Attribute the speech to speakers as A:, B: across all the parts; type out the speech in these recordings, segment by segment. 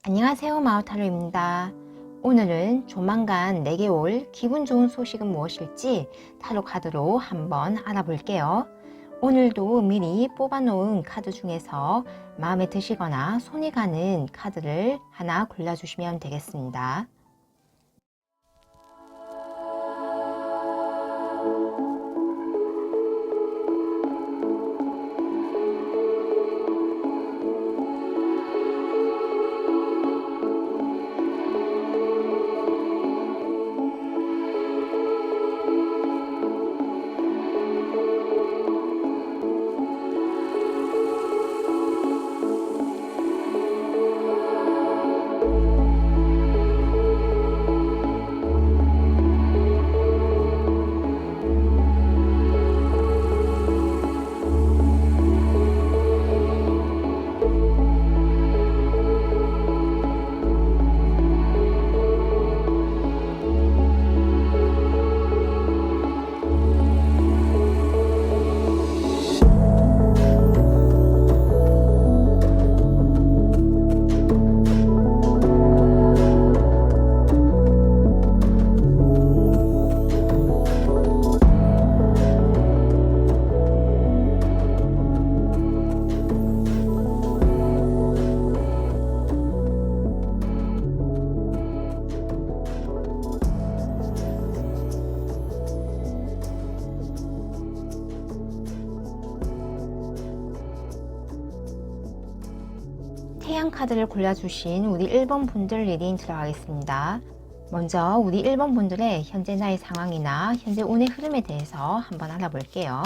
A: 안녕하세요, 마우타로입니다. 오늘은 조만간 내게 올 기분 좋은 소식은 무엇일지 타로 카드로 한번 알아볼게요. 오늘도 미리 뽑아놓은 카드 중에서 마음에 드시거나 손이 가는 카드를 하나 골라주시면 되겠습니다. 태양 카드를 골라주신 우리 1번 분들 리딩 들어가겠습니다. 먼저 우리 1번 분들의 현재 나의 상황이나 현재 운의 흐름에 대해서 한번 알아볼게요.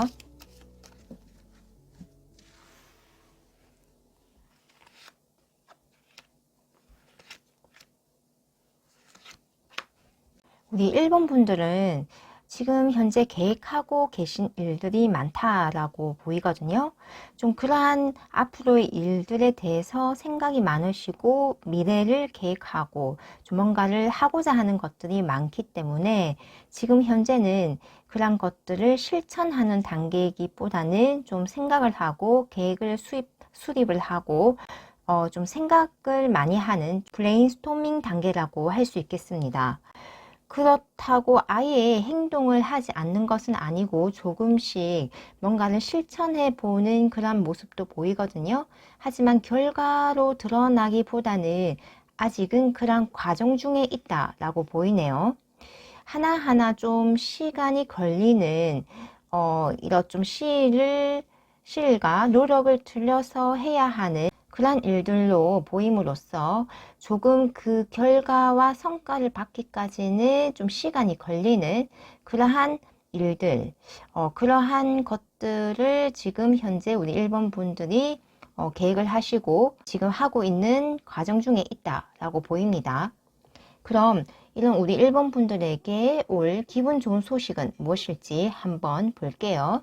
A: 우리 1번 분들은 지금 현재 계획하고 계신 일들이 많다라고 보이거든요. 좀 그러한 앞으로의 일들에 대해서 생각이 많으시고 미래를 계획하고 좀 뭔가를 하고자 하는 것들이 많기 때문에 지금 현재는 그런 것들을 실천하는 단계이기보다는 좀 생각을 하고 계획을 수립을 하고 좀 생각을 많이 하는 브레인스토밍 단계라고 할 수 있겠습니다. 그렇다고 아예 행동을 하지 않는 것은 아니고 조금씩 뭔가를 실천해 보는 그런 모습도 보이거든요. 하지만 결과로 드러나기보다는 아직은 그런 과정 중에 있다라고 보이네요. 하나하나 좀 시간이 걸리는 이런 좀 시일과 노력을 들여서 해야 하는 그런 일들로 보임으로써 조금 그 결과와 성과를 받기까지는 좀 시간이 걸리는 그러한 일들, 그러한 것들을 지금 현재 우리 1번 분들이 계획을 하시고 지금 하고 있는 과정 중에 있다라고 보입니다. 그럼 이런 우리 1번 분들에게 올 기분 좋은 소식은 무엇일지 한번 볼게요.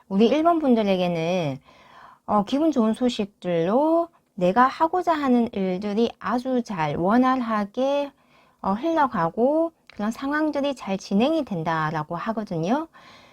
A: 우리 1번 분들에게는 기분 좋은 소식들로 내가 하고자 하는 일들이 아주 잘 원활하게 흘러가고 그런 상황들이 잘 진행이 된다라고 하거든요.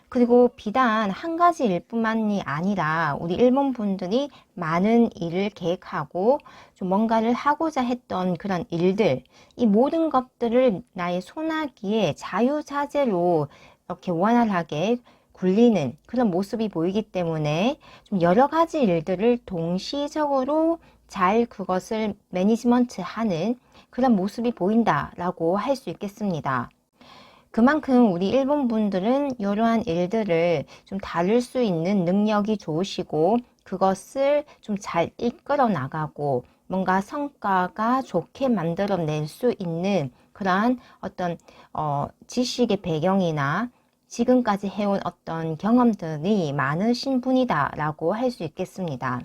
A: 그리고 비단 한 가지 일뿐만이 아니라 우리 1번 분들이 많은 일을 계획하고 좀 뭔가를 하고자 했던 그런 일들, 이 모든 것들을 나의 손아귀에 자유자재로 이렇게 원활하게 굴리는 그런 모습이 보이기 때문에 좀 여러 가지 일들을 동시적으로 잘 그것을 매니지먼트 하는 그런 모습이 보인다라고 할 수 있겠습니다. 그만큼 우리 일본 분들은 이러한 일들을 좀 다룰 수 있는 능력이 좋으시고 그것을 좀 잘 이끌어 나가고 뭔가 성과가 좋게 만들어낼 수 있는 그러한 어떤 지식의 배경이나 지금까지 해온 어떤 경험들이 많으신 분이다 라고 할 수 있겠습니다.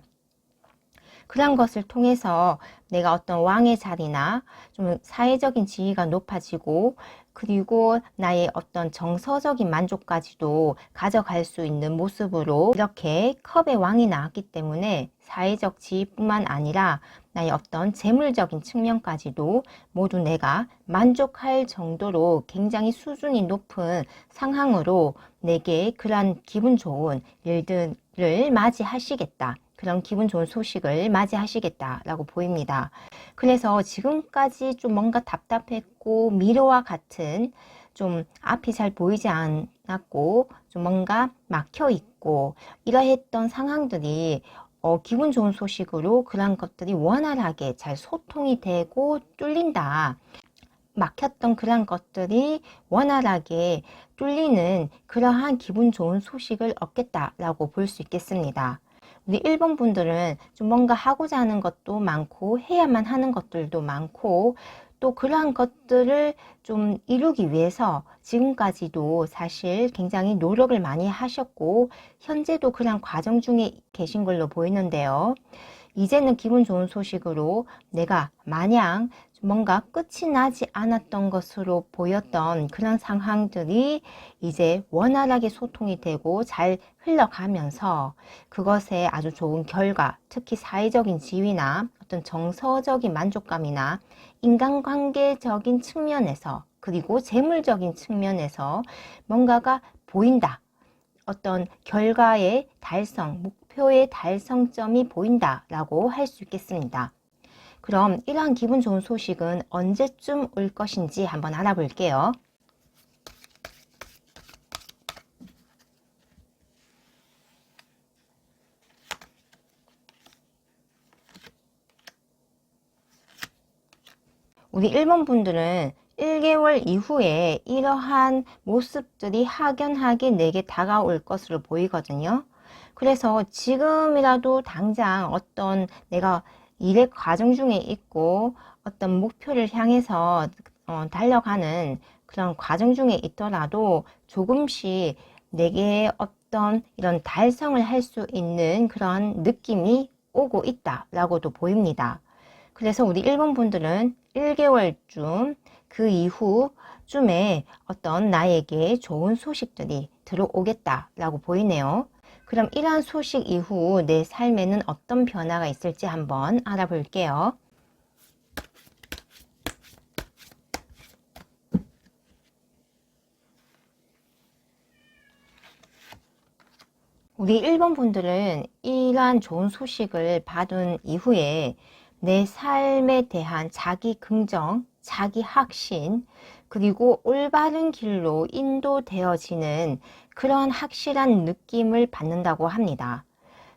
A: 그런 것을 통해서 내가 어떤 왕의 자리나 좀 사회적인 지위가 높아지고 그리고 나의 어떤 정서적인 만족까지도 가져갈 수 있는 모습으로 이렇게 컵의 왕이 나왔기 때문에 사회적 지위뿐만 아니라 나의 어떤 재물적인 측면까지도 모두 내가 만족할 정도로 굉장히 수준이 높은 상황으로 내게 그러한 기분 좋은 일들을 맞이하시겠다. 그런 기분 좋은 소식을 맞이하시겠다라고 보입니다. 그래서 지금까지 좀 뭔가 답답했고 미로와 같은 좀 앞이 잘 보이지 않았고 좀 뭔가 막혀 있고 이러했던 상황들이 기분 좋은 소식으로 그런 것들이 원활하게 잘 소통이 되고 뚫린다. 막혔던 그런 것들이 원활하게 뚫리는 그러한 기분 좋은 소식을 얻겠다라고 볼 수 있겠습니다. 우리 1번 분들은 좀 뭔가 하고자 하는 것도 많고 해야만 하는 것들도 많고 또 그러한 것들을 좀 이루기 위해서 지금까지도 사실 굉장히 노력을 많이 하셨고 현재도 그런 과정 중에 계신 걸로 보이는데요. 이제는 기분 좋은 소식으로 내가 마냥 뭔가 끝이 나지 않았던 것으로 보였던 그런 상황들이 이제 원활하게 소통이 되고 잘 흘러가면서 그것에 아주 좋은 결과, 특히 사회적인 지위나 어떤 정서적인 만족감이나 인간관계적인 측면에서 그리고 재물적인 측면에서 뭔가가 보인다. 어떤 결과의 달성, 목표의 달성점이 보인다라고 할 수 있겠습니다. 그럼 이러한 기분 좋은 소식은 언제쯤 올 것인지 한번 알아볼게요. 우리 1번 분들은 1개월 이후에 이러한 모습들이 확연하게 내게 다가올 것으로 보이거든요. 그래서 지금이라도 당장 어떤 내가 일의 과정 중에 있고 어떤 목표를 향해서 달려가는 그런 과정 중에 있더라도 조금씩 내게 어떤 이런 달성을 할 수 있는 그런 느낌이 오고 있다라고도 보입니다. 그래서 우리 1번 분들은 1개월쯤 그 이후쯤에 어떤 나에게 좋은 소식들이 들어오겠다라고 보이네요. 그럼 이러한 소식 이후 내 삶에는 어떤 변화가 있을지 한번 알아볼게요. 우리 1번 분들은 이러한 좋은 소식을 받은 이후에 내 삶에 대한 자기 긍정, 자기 확신, 그리고 올바른 길로 인도되어지는 그런 확실한 느낌을 받는다고 합니다.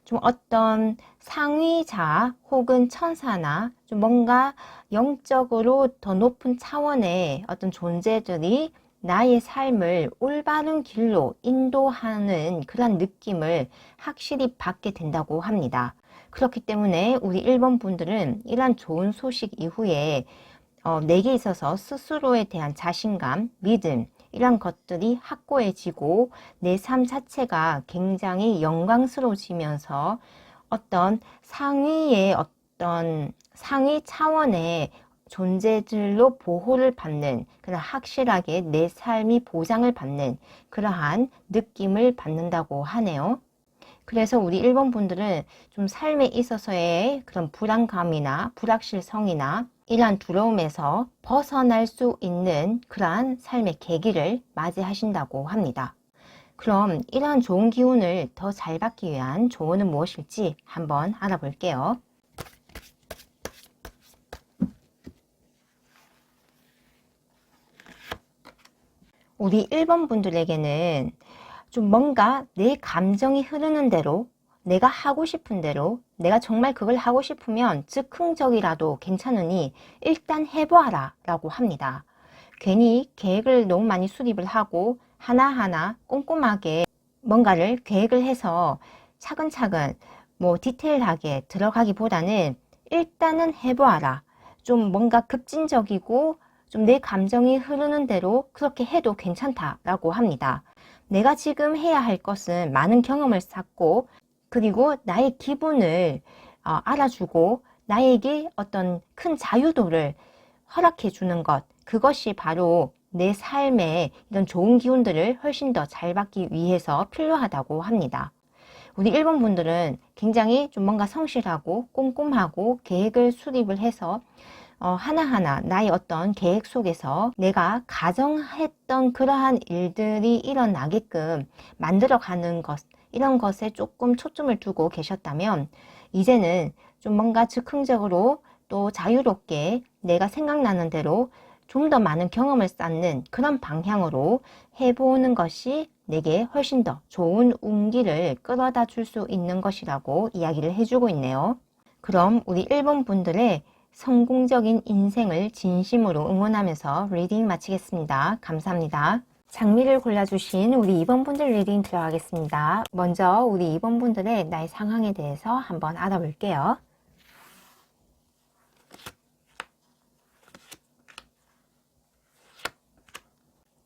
A: 좀 어떤 상위자 혹은 천사나 좀 뭔가 영적으로 더 높은 차원의 어떤 존재들이 나의 삶을 올바른 길로 인도하는 그런 느낌을 확실히 받게 된다고 합니다. 그렇기 때문에 우리 1번 분들은 이러한 좋은 소식 이후에 내게 있어서 스스로에 대한 자신감, 믿음 이런 것들이 확고해지고 내 삶 자체가 굉장히 영광스러워지면서 어떤 상위 차원의 존재들로 보호를 받는 그런 확실하게 내 삶이 보장을 받는 그러한 느낌을 받는다고 하네요. 그래서 우리 1번 분들은 좀 삶에 있어서의 그런 불안감이나 불확실성이나 이러한 두려움에서 벗어날 수 있는 그러한 삶의 계기를 맞이하신다고 합니다. 그럼 이러한 좋은 기운을 더 잘 받기 위한 조언은 무엇일지 한번 알아볼게요. 우리 1번 분들에게는 좀 뭔가 내 감정이 흐르는 대로 내가 하고 싶은 대로 내가 정말 그걸 하고 싶으면 즉흥적이라도 괜찮으니 일단 해보아라 라고 합니다. 괜히 계획을 너무 많이 수립을 하고 하나하나 꼼꼼하게 뭔가를 계획을 해서 차근차근 디테일하게 들어가기보다는 일단은 해보아라. 좀 뭔가 급진적이고 좀 내 감정이 흐르는 대로 그렇게 해도 괜찮다라고 합니다. 내가 지금 해야 할 것은 많은 경험을 쌓고 그리고 나의 기분을 알아주고 나에게 어떤 큰 자유도를 허락해 주는 것, 그것이 바로 내 삶에 이런 좋은 기운들을 훨씬 더 잘 받기 위해서 필요하다고 합니다. 우리 1번 분들은 굉장히 좀 뭔가 성실하고 꼼꼼하고 계획을 수립을 해서 하나하나 나의 어떤 계획 속에서 내가 가정했던 그러한 일들이 일어나게끔 만들어가는 것, 이런 것에 조금 초점을 두고 계셨다면 이제는 좀 뭔가 즉흥적으로 또 자유롭게 내가 생각나는 대로 좀 더 많은 경험을 쌓는 그런 방향으로 해보는 것이 내게 훨씬 더 좋은 운기를 끌어다 줄 수 있는 것이라고 이야기를 해주고 있네요. 그럼 우리 1번 분들의 성공적인 인생을 진심으로 응원하면서 리딩 마치겠습니다. 감사합니다. 장미를 골라주신 우리 2번 분들 리딩 들어가겠습니다. 먼저 우리 2번 분들의 나의 상황에 대해서 한번 알아볼게요.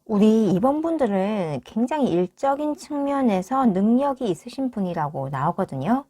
A: 우리 2번 분들은 굉장히 일적인 측면에서 능력이 있으신 분이라고 나오거든요.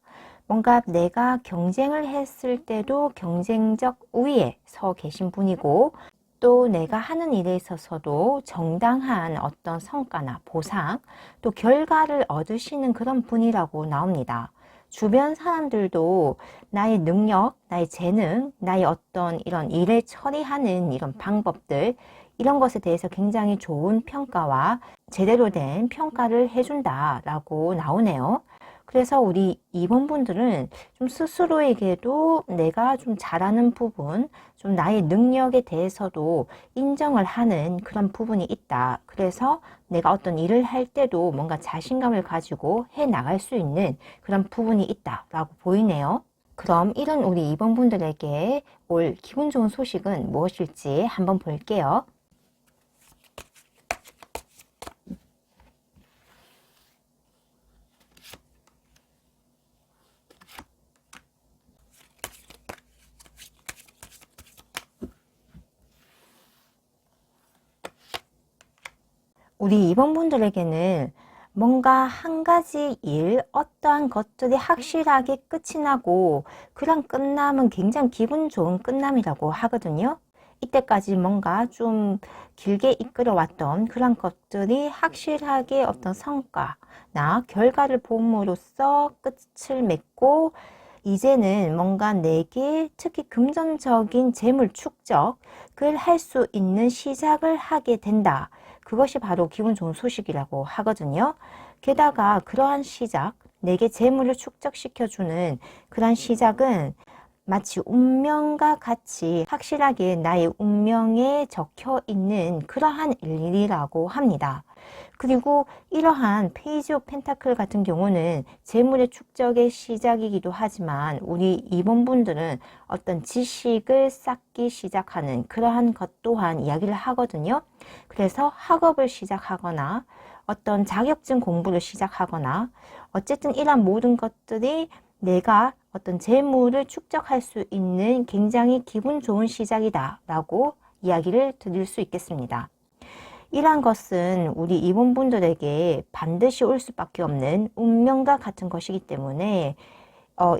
A: 뭔가 내가 경쟁을 했을 때도 경쟁적 우위에 서 계신 분이고 또 내가 하는 일에 있어서도 정당한 어떤 성과나 보상 또 결과를 얻으시는 그런 분이라고 나옵니다. 주변 사람들도 나의 능력, 나의 재능, 나의 어떤 이런 일을 처리하는 이런 방법들 이런 것에 대해서 굉장히 좋은 평가와 제대로 된 평가를 해준다라고 나오네요. 그래서 우리 2번 분들은 좀 스스로에게도 내가 좀 잘하는 부분, 좀 나의 능력에 대해서도 인정을 하는 그런 부분이 있다. 그래서 내가 어떤 일을 할 때도 뭔가 자신감을 가지고 해 나갈 수 있는 그런 부분이 있다라고 보이네요. 그럼 이런 우리 2번 분들에게 올 기분 좋은 소식은 무엇일지 한번 볼게요. 우리 2번 분들에게는 뭔가 한 가지 일, 어떠한 것들이 확실하게 끝이 나고 그런 끝남은 굉장히 기분 좋은 끝남이라고 하거든요. 이때까지 뭔가 좀 길게 이끌어왔던 그런 것들이 확실하게 어떤 성과나 결과를 봄으로써 끝을 맺고 이제는 뭔가 내게 특히 금전적인 재물 축적을 할 수 있는 시작을 하게 된다. 그것이 바로 기분 좋은 소식이라고 하거든요. 게다가 그러한 시작, 내게 재물을 축적시켜주는 그러한 시작은 마치 운명과 같이 확실하게 나의 운명에 적혀 있는 그러한 일이라고 합니다. 그리고 이러한 페이지 오브 펜타클 같은 경우는 재물의 축적의 시작이기도 하지만 우리 2번 분들은 어떤 지식을 쌓기 시작하는 그러한 것 또한 이야기를 하거든요. 그래서 학업을 시작하거나 어떤 자격증 공부를 시작하거나 어쨌든 이러한 모든 것들이 내가 어떤 재물을 축적할 수 있는 굉장히 기분 좋은 시작이다 라고 이야기를 드릴 수 있겠습니다. 이러한 것은 우리 임원분들에게 반드시 올 수밖에 없는 운명과 같은 것이기 때문에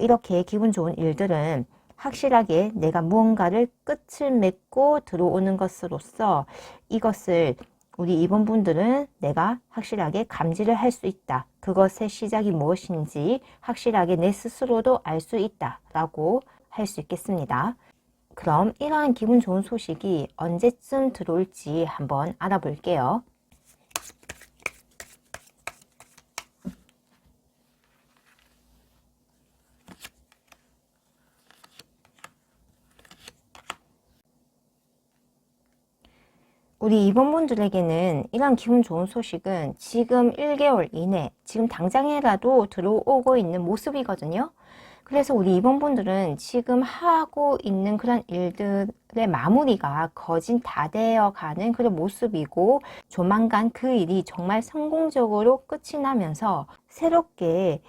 A: 이렇게 기분 좋은 일들은 확실하게 내가 무언가를 끝을 맺고 들어오는 것으로서 이것을 우리 임원분들은 내가 확실하게 감지를 할 수 있다. 그것의 시작이 무엇인지 확실하게 내 스스로도 알 수 있다 라고 할 수 있겠습니다. 그럼 이러한 기분 좋은 소식이 언제쯤 들어올지 한번 알아볼게요. 우리 이번분들에게는 이런 기분 좋은 소식은 지금 1개월 이내, 지금 당장이라도 들어오고 있는 모습이거든요. 그래서 우리 이번분들은 지금 하고 있는 그런 일들의 마무리가 거진 다 되어 가는 그런 모습이고 조만간 그 일이 정말 성공적으로 끝이 나면서 새롭게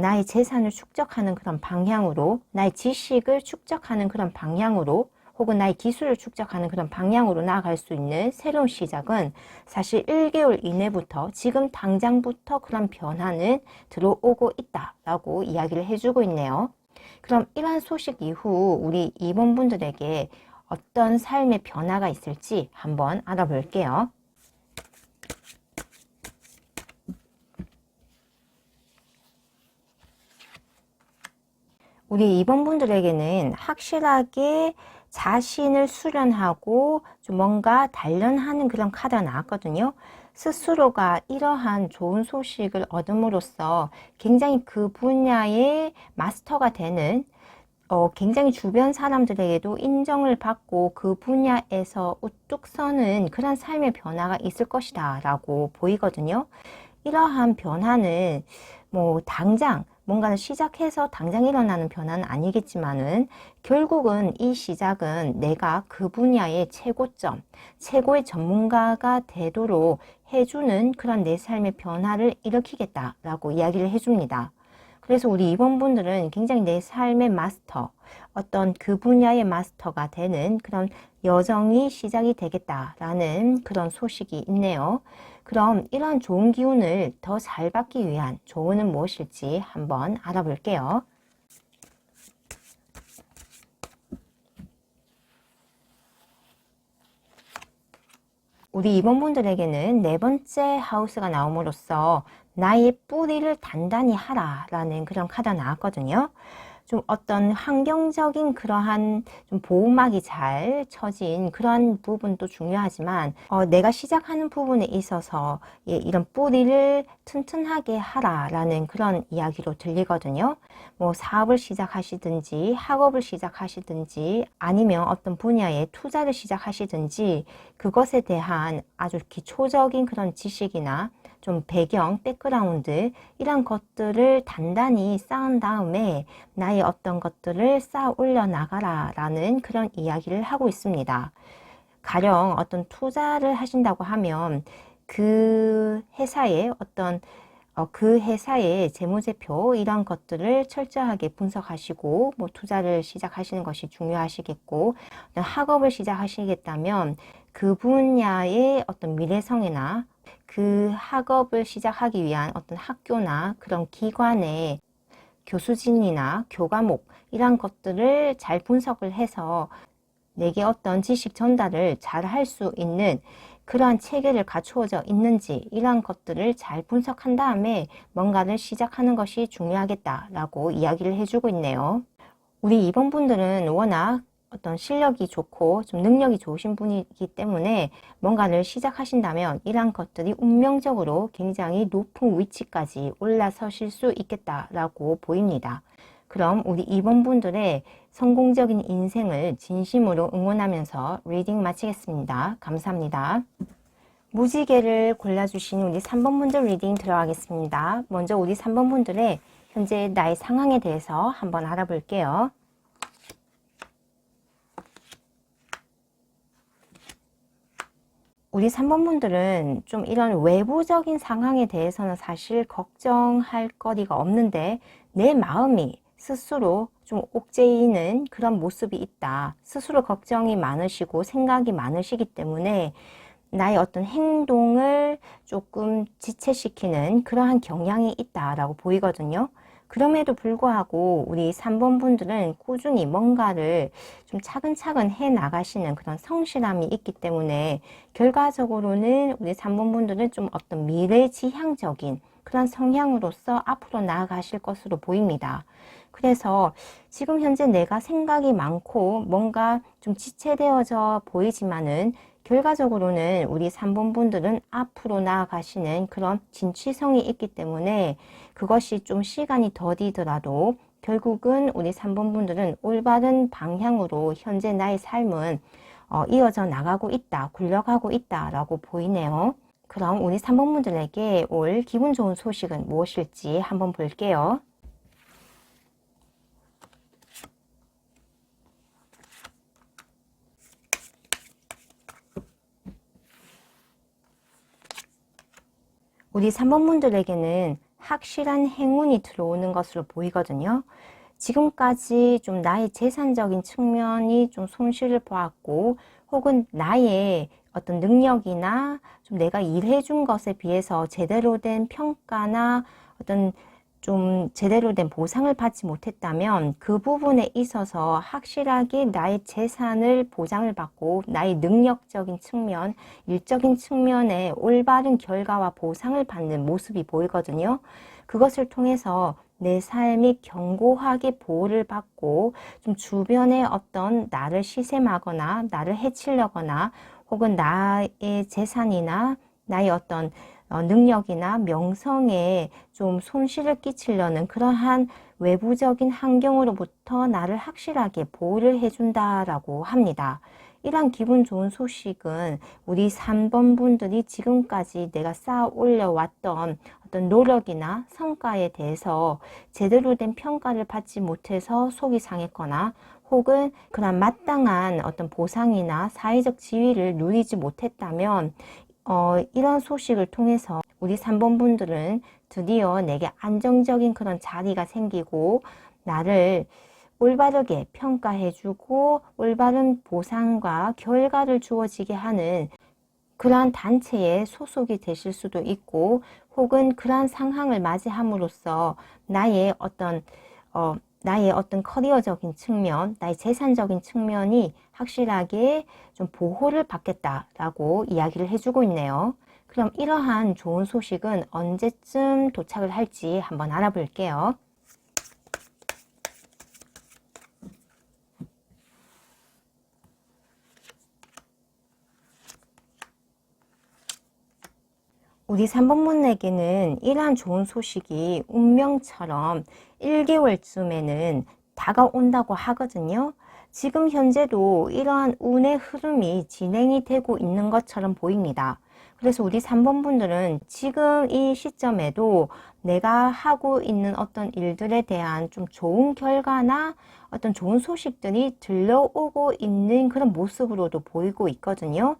A: 나의 재산을 축적하는 그런 방향으로 나의 지식을 축적하는 그런 방향으로 혹은 나의 기술을 축적하는 그런 방향으로 나아갈 수 있는 새로운 시작은 사실 1개월 이내부터 지금 당장부터 그런 변화는 들어오고 있다라고 이야기를 해주고 있네요. 그럼 이러한 소식 이후 우리 임원분들에게 어떤 삶의 변화가 있을지 한번 알아볼게요. 우리 2번 분들에게는 확실하게 자신을 수련하고 좀 뭔가 단련하는 그런 카드가 나왔거든요. 스스로가 이러한 좋은 소식을 얻음으로써 굉장히 그 분야의 마스터가 되는 굉장히 주변 사람들에게도 인정을 받고 그 분야에서 우뚝 서는 그런 삶의 변화가 있을 것이다 라고 보이거든요. 이러한 변화는 뭐 당장 뭔가를 시작해서 당장 일어나는 변화는 아니겠지만은 결국은 이 시작은 내가 그 분야의 최고점, 최고의 전문가가 되도록 해주는 그런 내 삶의 변화를 일으키겠다라고 이야기를 해줍니다. 그래서 우리 2번 분들은 굉장히 내 삶의 마스터, 어떤 그 분야의 마스터가 되는 그런 여정이 시작이 되겠다라는 그런 소식이 있네요. 그럼 이런 좋은 기운을 더 잘 받기 위한 조언은 무엇일지 한번 알아볼게요. 우리 2번 분들에게는 네 번째 하우스가 나옴으로써 나의 뿌리를 단단히 하라라는 그런 카드가 나왔거든요. 좀 어떤 환경적인 그러한 좀 보호막이 잘 쳐진 그런 부분도 중요하지만 내가 시작하는 부분에 있어서 이런 뿌리를 튼튼하게 하라라는 그런 이야기로 들리거든요. 뭐 사업을 시작하시든지 학업을 시작하시든지 아니면 어떤 분야에 투자를 시작하시든지 그것에 대한 아주 기초적인 그런 지식이나 좀 배경, 백그라운드 이런 것들을 단단히 쌓은 다음에 나의 어떤 것들을 쌓아 올려 나가라 라는 그런 이야기를 하고 있습니다. 가령 어떤 투자를 하신다고 하면 그 회사의 어떤 그 회사의 재무제표 이런 것들을 철저하게 분석하시고 뭐 투자를 시작하시는 것이 중요하시겠고 학업을 시작하시겠다면 그 분야의 어떤 미래성이나 그 학업을 시작하기 위한 어떤 학교나 그런 기관의 교수진이나 교과목 이런 것들을 잘 분석을 해서 내게 어떤 지식 전달을 잘 할 수 있는 그러한 체계를 갖추어져 있는지 이러한 것들을 잘 분석한 다음에 뭔가를 시작하는 것이 중요하겠다라고 이야기를 해주고 있네요. 우리 2번 분들은 워낙 어떤 실력이 좋고 좀 능력이 좋으신 분이기 때문에 뭔가를 시작하신다면 이러한 것들이 운명적으로 굉장히 높은 위치까지 올라서실 수 있겠다라고 보입니다. 그럼 우리 2번 분들의 성공적인 인생을 진심으로 응원하면서 리딩 마치겠습니다. 감사합니다. 무지개를 골라주신 우리 3번 분들 리딩 들어가겠습니다. 먼저 우리 3번 분들의 현재 나의 상황에 대해서 한번 알아볼게요. 우리 3번 분들은 좀 이런 외부적인 상황에 대해서는 사실 걱정할 거리가 없는데 내 마음이 스스로 좀 옥죄이는 그런 모습이 있다. 스스로 걱정이 많으시고 생각이 많으시기 때문에 나의 어떤 행동을 조금 지체시키는 그러한 경향이 있다라고 보이거든요. 그럼에도 불구하고 우리 3번 분들은 꾸준히 뭔가를 좀 차근차근 해 나가시는 그런 성실함이 있기 때문에 결과적으로는 우리 3번 분들은 좀 어떤 미래지향적인 그런 성향으로서 앞으로 나아가실 것으로 보입니다. 그래서 지금 현재 내가 생각이 많고 뭔가 좀 지체되어져 보이지만은 결과적으로는 우리 3번 분들은 앞으로 나아가시는 그런 진취성이 있기 때문에 그것이 좀 시간이 더디더라도 결국은 우리 3번 분들은 올바른 방향으로 현재 나의 삶은 이어져 나가고 있다, 굴러가고 있다라고 보이네요. 그럼 우리 3번 분들에게 올 기분 좋은 소식은 무엇일지 한번 볼게요. 우리 3번 분들에게는 확실한 행운이 들어오는 것으로 보이거든요. 지금까지 좀 나의 재산적인 측면이 좀 손실을 보았고 혹은 나의 어떤 능력이나 좀 내가 일해준 것에 비해서 제대로 된 평가나 어떤 좀 제대로 된 보상을 받지 못했다면 그 부분에 있어서 확실하게 나의 재산을 보장을 받고 나의 능력적인 측면, 일적인 측면에 올바른 결과와 보상을 받는 모습이 보이거든요. 그것을 통해서 내 삶이 견고하게 보호를 받고 좀 주변에 어떤 나를 시샘하거나 나를 해치려거나 혹은 나의 재산이나 나의 어떤 능력이나 명성에 좀 손실을 끼치려는 그러한 외부적인 환경으로부터 나를 확실하게 보호를 해준다라고 합니다. 이러한 기분 좋은 소식은 우리 3번 분들이 지금까지 내가 쌓아 올려왔던 어떤 노력이나 성과에 대해서 제대로 된 평가를 받지 못해서 속이 상했거나 혹은 그런 마땅한 어떤 보상이나 사회적 지위를 누리지 못했다면 이런 소식을 통해서 우리 3번 분들은 드디어 내게 안정적인 그런 자리가 생기고 나를 올바르게 평가해주고 올바른 보상과 결과를 주어지게 하는 그러한 단체에 소속이 되실 수도 있고 혹은 그러한 상황을 맞이함으로써 나의 어떤 커리어적인 측면, 나의 재산적인 측면이 확실하게 좀 보호를 받겠다라고 이야기를 해주고 있네요. 그럼 이러한 좋은 소식은 언제쯤 도착을 할지 한번 알아볼게요. 우리 3번분에게는 이러한 좋은 소식이 운명처럼 1개월쯤에는 다가온다고 하거든요. 지금 현재도 이러한 운의 흐름이 진행이 되고 있는 것처럼 보입니다. 그래서 우리 3번분들은 지금 이 시점에도 내가 하고 있는 어떤 일들에 대한 좀 좋은 결과나 어떤 좋은 소식들이 들려오고 있는 그런 모습으로도 보이고 있거든요.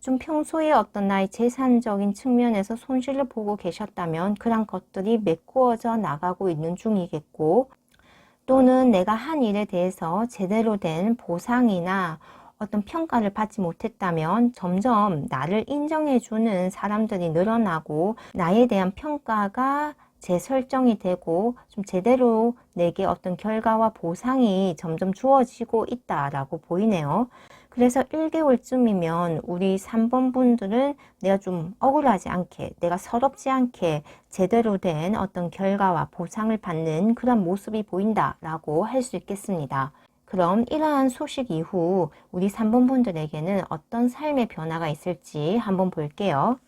A: 좀 평소에 어떤 나의 재산적인 측면에서 손실을 보고 계셨다면 그런 것들이 메꾸어져 나가고 있는 중이겠고, 또는 내가 한 일에 대해서 제대로 된 보상이나 어떤 평가를 받지 못했다면 점점 나를 인정해주는 사람들이 늘어나고 나에 대한 평가가 재설정이 되고 좀 제대로 내게 어떤 결과와 보상이 점점 주어지고 있다라고 보이네요. 그래서 1개월쯤이면 우리 3번 분들은 내가 좀 억울하지 않게, 내가 서럽지 않게 제대로 된 어떤 결과와 보상을 받는 그런 모습이 보인다라고 할 수 있겠습니다. 그럼 이러한 소식 이후 우리 3번 분들에게는 어떤 삶의 변화가 있을지 한번 볼게요.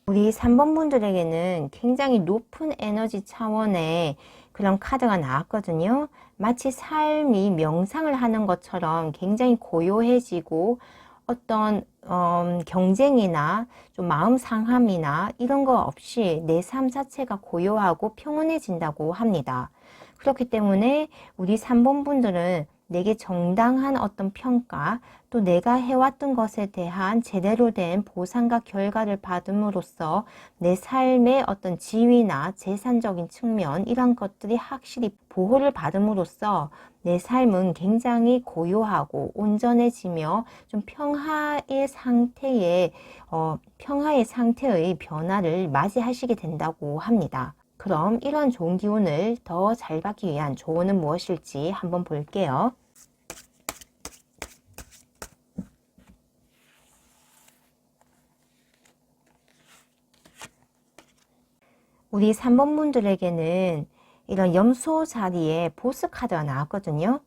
A: 우리 3번 분들에게는 굉장히 높은 에너지 차원의 그런 카드가 나왔거든요. 마치 삶이 명상을 하는 것처럼 굉장히 고요해지고 어떤 경쟁이나 좀 마음 상함이나 이런 거 없이 내 삶 자체가 고요하고 평온해진다고 합니다. 그렇기 때문에 우리 3번 분들은 내게 정당한 어떤 평가, 또 내가 해왔던 것에 대한 제대로 된 보상과 결과를 받음으로써 내 삶의 어떤 지위나 재산적인 측면, 이런 것들이 확실히 보호를 받음으로써 내 삶은 굉장히 고요하고 온전해지며 좀 평화의 상태의 변화를 맞이하시게 된다고 합니다. 그럼 이런 좋은 기운을 더 잘 받기 위한 조언은 무엇일지 한번 볼게요. 우리 3번 분들에게는 이런 염소 자리에 보스 카드가 나왔거든요.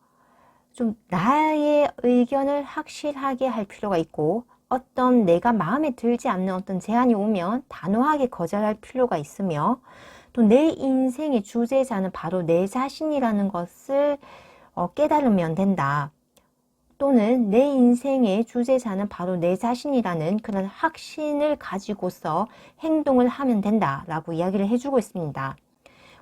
A: 좀 나의 의견을 확실하게 할 필요가 있고 어떤 내가 마음에 들지 않는 어떤 제안이 오면 단호하게 거절할 필요가 있으며 또 내 인생의 주제자는 바로 내 자신이라는 것을 깨달으면 된다. 또는 내 인생의 주제자는 바로 내 자신이라는 그런 확신을 가지고서 행동을 하면 된다라고 이야기를 해주고 있습니다.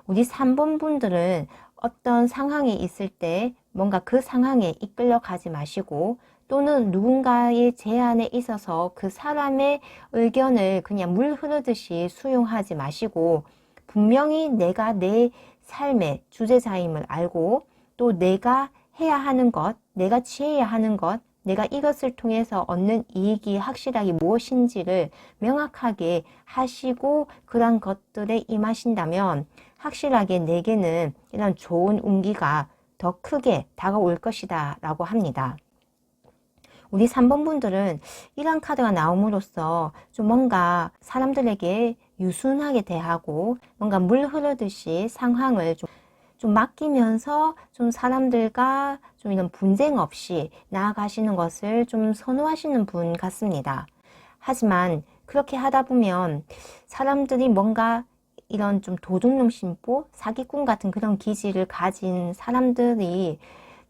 A: 우리 3번 분들은 어떤 상황이 있을 때 뭔가 그 상황에 이끌려 가지 마시고 또는 누군가의 제안에 있어서 그 사람의 의견을 그냥 물 흐르듯이 수용하지 마시고 분명히 내가 내 삶의 주제자임을 알고 또 내가 해야 하는 것, 내가 취해야 하는 것, 내가 이것을 통해서 얻는 이익이 확실하게 무엇인지를 명확하게 하시고 그런 것들에 임하신다면 확실하게 내게는 이런 좋은 운기가 더 크게 다가올 것이다 라고 합니다. 우리 3번 분들은 이런 카드가 나옴으로써 좀 뭔가 사람들에게 유순하게 대하고 뭔가 물 흐르듯이 상황을 좀 맡기면서 좀 사람들과 좀 이런 분쟁 없이 나아가시는 것을 좀 선호하시는 분 같습니다. 하지만 그렇게 하다 보면 사람들이 뭔가 이런 좀 도둑놈 심보, 사기꾼 같은 그런 기질을 가진 사람들이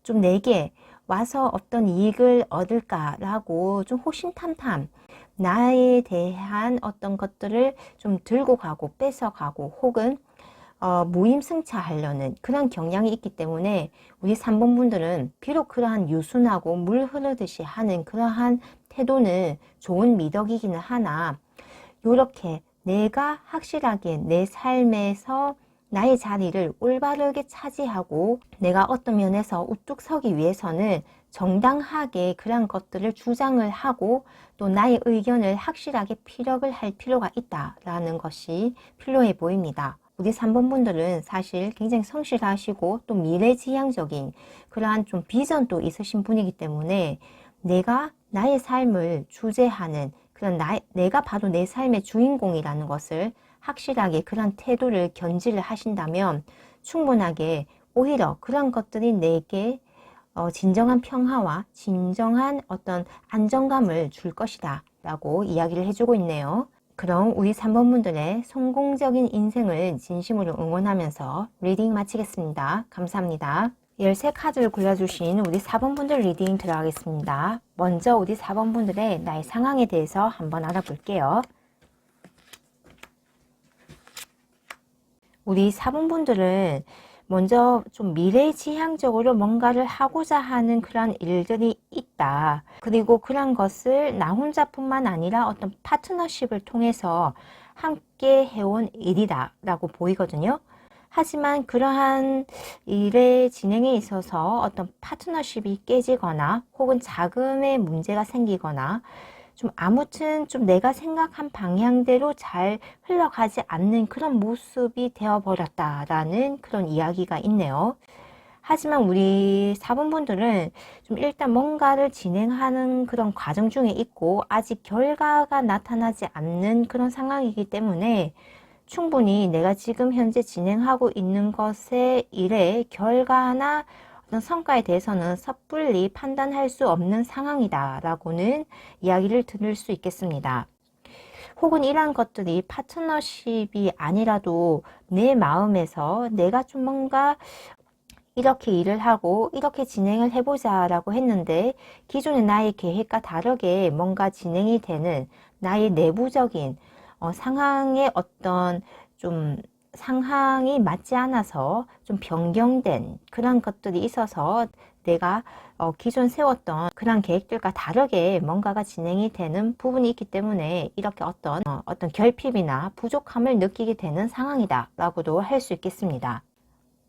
A: 좀 내게 와서 어떤 이익을 얻을까라고 좀 호신탐탐 나에 대한 어떤 것들을 좀 들고 가고 뺏어가고 혹은 무임승차하려는 그런 경향이 있기 때문에 우리 3번 분들은 비록 그러한 유순하고 물 흐르듯이 하는 그러한 태도는 좋은 미덕이기는 하나 이렇게 내가 확실하게 내 삶에서 나의 자리를 올바르게 차지하고 내가 어떤 면에서 우뚝 서기 위해서는 정당하게 그런 것들을 주장을 하고 또 나의 의견을 확실하게 피력을 할 필요가 있다라는 것이 필요해 보입니다. 우리 3번 분들은 사실 굉장히 성실하시고 또 미래지향적인 그러한 좀 비전도 있으신 분이기 때문에 내가 나의 삶을 주재하는 그런 내가 바로 내 삶의 주인공이라는 것을 확실하게 그런 태도를 견지를 하신다면 충분하게 오히려 그런 것들이 내게 진정한 평화와 진정한 어떤 안정감을 줄 것이다 라고 이야기를 해주고 있네요. 그럼 우리 3번 분들의 성공적인 인생을 진심으로 응원하면서 리딩 마치겠습니다. 감사합니다. 13카드를 골라주신 우리 4번 분들 리딩 들어가겠습니다. 먼저 우리 4번 분들의 나의 상황에 대해서 한번 알아볼게요. 우리 4번 분들은 먼저 좀 미래지향적으로 뭔가를 하고자 하는 그런 일들이 있다. 그리고 그런 것을 나 혼자뿐만 아니라 어떤 파트너십을 통해서 함께 해온 일이다 라고 보이거든요. 하지만 그러한 일의 진행에 있어서 어떤 파트너십이 깨지거나 혹은 자금의 문제가 생기거나 좀 아무튼 좀 내가 생각한 방향대로 잘 흘러가지 않는 그런 모습이 되어버렸다라는 그런 이야기가 있네요. 하지만 우리 4번 분들은 좀 일단 뭔가를 진행하는 그런 과정 중에 있고 아직 결과가 나타나지 않는 그런 상황이기 때문에 충분히 내가 지금 현재 진행하고 있는 것의 일의 결과나 어떤 성과에 대해서는 섣불리 판단할 수 없는 상황이다 라고는 이야기를 들을 수 있겠습니다. 혹은 이러한 것들이 파트너십이 아니라도 내 마음에서 내가 좀 뭔가 이렇게 일을 하고 이렇게 진행을 해보자 라고 했는데 기존의 나의 계획과 다르게 뭔가 진행이 되는 나의 내부적인 상황의 어떤 좀 상황이 맞지 않아서 좀 변경된 그런 것들이 있어서 내가 기존 세웠던 그런 계획들과 다르게 뭔가가 진행이 되는 부분이 있기 때문에 이렇게 어떤 결핍이나 부족함을 느끼게 되는 상황이다 라고도 할 수 있겠습니다.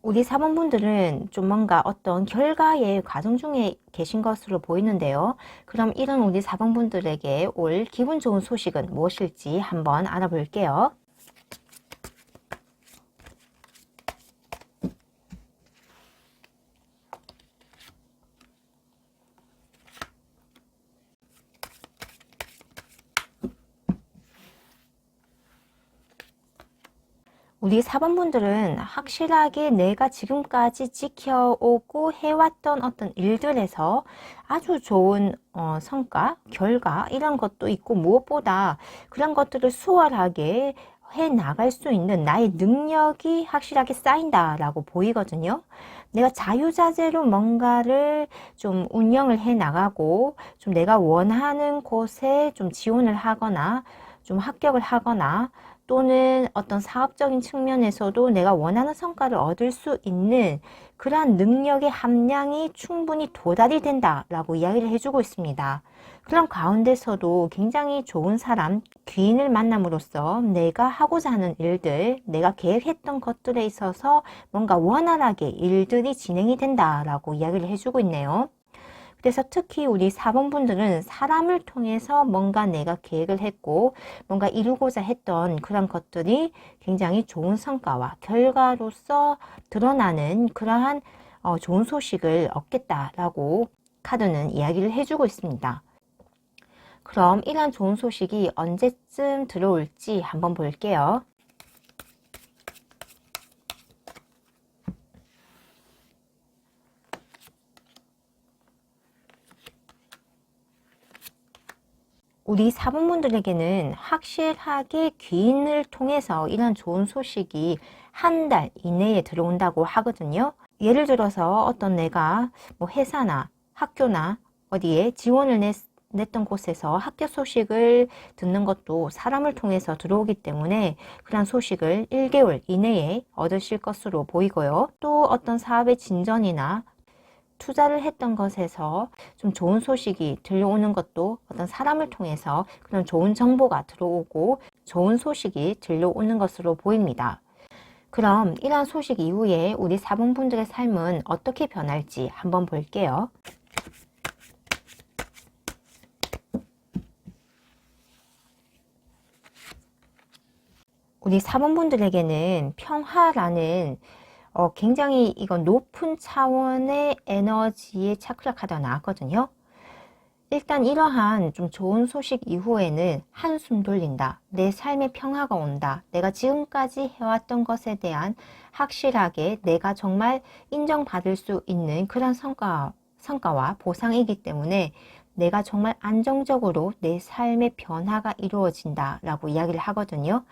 A: 우리 4번 분들은 좀 뭔가 어떤 결과의 과정 중에 계신 것으로 보이는데요. 그럼 이런 우리 4번 분들에게 올 기분 좋은 소식은 무엇일지 한번 알아볼게요. 우리 4번 분들은 확실하게 내가 지금까지 지켜오고 해왔던 어떤 일들에서 아주 좋은 성과, 결과 이런 것도 있고 무엇보다 그런 것들을 수월하게 해 나갈 수 있는 나의 능력이 확실하게 쌓인다라고 보이거든요. 내가 자유자재로 뭔가를 좀 운영을 해 나가고 좀 내가 원하는 곳에 좀 지원을 하거나 좀 합격을 하거나 또는 어떤 사업적인 측면에서도 내가 원하는 성과를 얻을 수 있는 그러한 능력의 함량이 충분히 도달이 된다라고 이야기를 해주고 있습니다. 그런 가운데서도 굉장히 좋은 사람, 귀인을 만남으로써 내가 하고자 하는 일들, 내가 계획했던 것들에 있어서 뭔가 원활하게 일들이 진행이 된다라고 이야기를 해주고 있네요. 그래서 특히 우리 4번 분들은 사람을 통해서 뭔가 내가 계획을 했고 뭔가 이루고자 했던 그런 것들이 굉장히 좋은 성과와 결과로서 드러나는 그러한 좋은 소식을 얻겠다라고 카드는 이야기를 해주고 있습니다. 그럼 이러한 좋은 소식이 언제쯤 들어올지 한번 볼게요. 우리 사분분들에게는 확실하게 귀인을 통해서 이런 좋은 소식이 한 달 이내에 들어온다고 하거든요. 예를 들어서 어떤 내가 뭐 회사나 학교나 어디에 지원을 냈던 곳에서 합격 소식을 듣는 것도 사람을 통해서 들어오기 때문에 그런 소식을 1개월 이내에 얻으실 것으로 보이고요. 또 어떤 사업의 진전이나 투자를 했던 것에서 좀 좋은 소식이 들려오는 것도 어떤 사람을 통해서 그런 좋은 정보가 들어오고 좋은 소식이 들려오는 것으로 보입니다. 그럼 이러한 소식 이후에 우리 사분분들의 삶은 어떻게 변할지 한번 볼게요. 우리 사분분들에게는 평화라는 굉장히 이건 높은 차원의 에너지의 차크라 카드가 나왔거든요. 일단 이러한 좀 좋은 소식 이후에는 한숨 돌린다. 내 삶에 평화가 온다. 내가 지금까지 해왔던 것에 대한 확실하게 내가 정말 인정받을 수 있는 그런 성과와 보상이기 때문에 내가 정말 안정적으로 내 삶의 변화가 이루어진다 라고 이야기를 하거든요.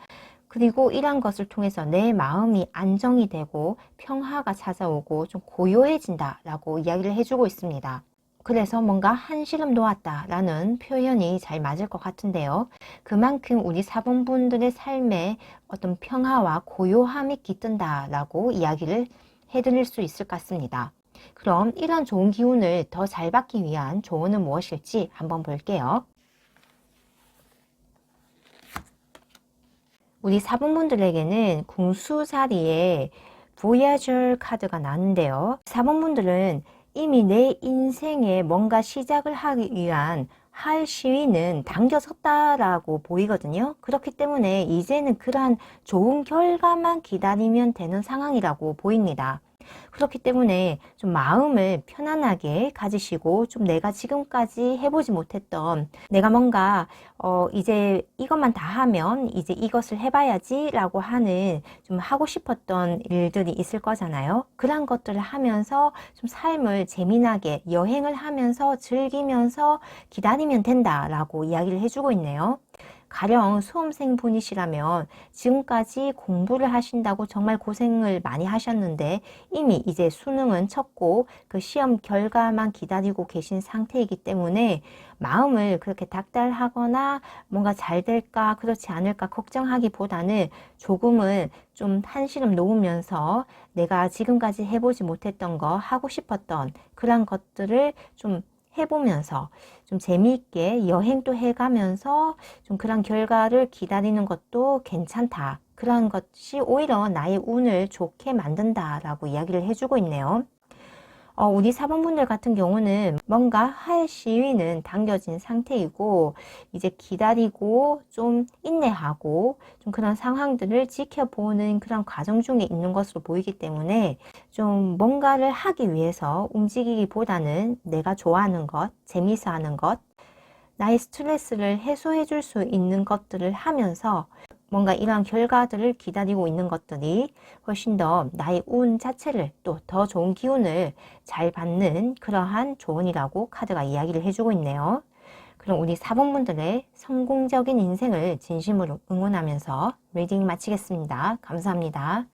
A: 그리고 이러한 것을 통해서 내 마음이 안정이 되고 평화가 찾아오고 좀 고요해진다 라고 이야기를 해주고 있습니다. 그래서 뭔가 한시름 놓았다 라는 표현이 잘 맞을 것 같은데요. 그만큼 우리 사분분들의 삶에 어떤 평화와 고요함이 깃든다 라고 이야기를 해드릴 수 있을 것 같습니다. 그럼 이런 좋은 기운을 더 잘 받기 위한 조언은 무엇일지 한번 볼게요. 우리 사분분들에게는 궁수 자리에 보야절 카드가 나는데요. 사분분들은 이미 내 인생에 뭔가 시작을 하기 위한 할 시위는 당겨졌다라고 보이거든요. 그렇기 때문에 이제는 그러한 좋은 결과만 기다리면 되는 상황이라고 보입니다. 그렇기 때문에 좀 마음을 편안하게 가지시고 좀 내가 지금까지 해보지 못했던 내가 뭔가 이제 이것만 다 하면 이제 이것을 해봐야지 라고 하는 좀 하고 싶었던 일들이 있을 거잖아요. 그런 것들을 하면서 좀 삶을 재미나게 여행을 하면서 즐기면서 기다리면 된다 라고 이야기를 해주고 있네요. 가령 수험생 분이시라면 지금까지 공부를 하신다고 정말 고생을 많이 하셨는데 이미 이제 수능은 쳤고 그 시험 결과만 기다리고 계신 상태이기 때문에 마음을 그렇게 닥달하거나 뭔가 잘 될까 그렇지 않을까 걱정하기보다는 조금은 좀 한시름 놓으면서 내가 지금까지 해보지 못했던 거 하고 싶었던 그런 것들을 좀 해보면서 좀 재미있게 여행도 해가면서 좀 그런 결과를 기다리는 것도 괜찮다. 그런 것이 오히려 나의 운을 좋게 만든다라고 이야기를 해주고 있네요. 우리 사범분들 같은 경우는 뭔가 할 시위는 당겨진 상태이고 이제 기다리고 좀 인내하고 좀 그런 상황들을 지켜보는 그런 과정 중에 있는 것으로 보이기 때문에 좀 뭔가를 하기 위해서 움직이기보다는 내가 좋아하는 것, 재미있어 하는 것, 나의 스트레스를 해소해 줄 수 있는 것들을 하면서 뭔가 이러한 결과들을 기다리고 있는 것들이 훨씬 더 나의 운 자체를 또 더 좋은 기운을 잘 받는 그러한 조언이라고 카드가 이야기를 해주고 있네요. 그럼 우리 사범분들의 성공적인 인생을 진심으로 응원하면서 리딩 마치겠습니다. 감사합니다.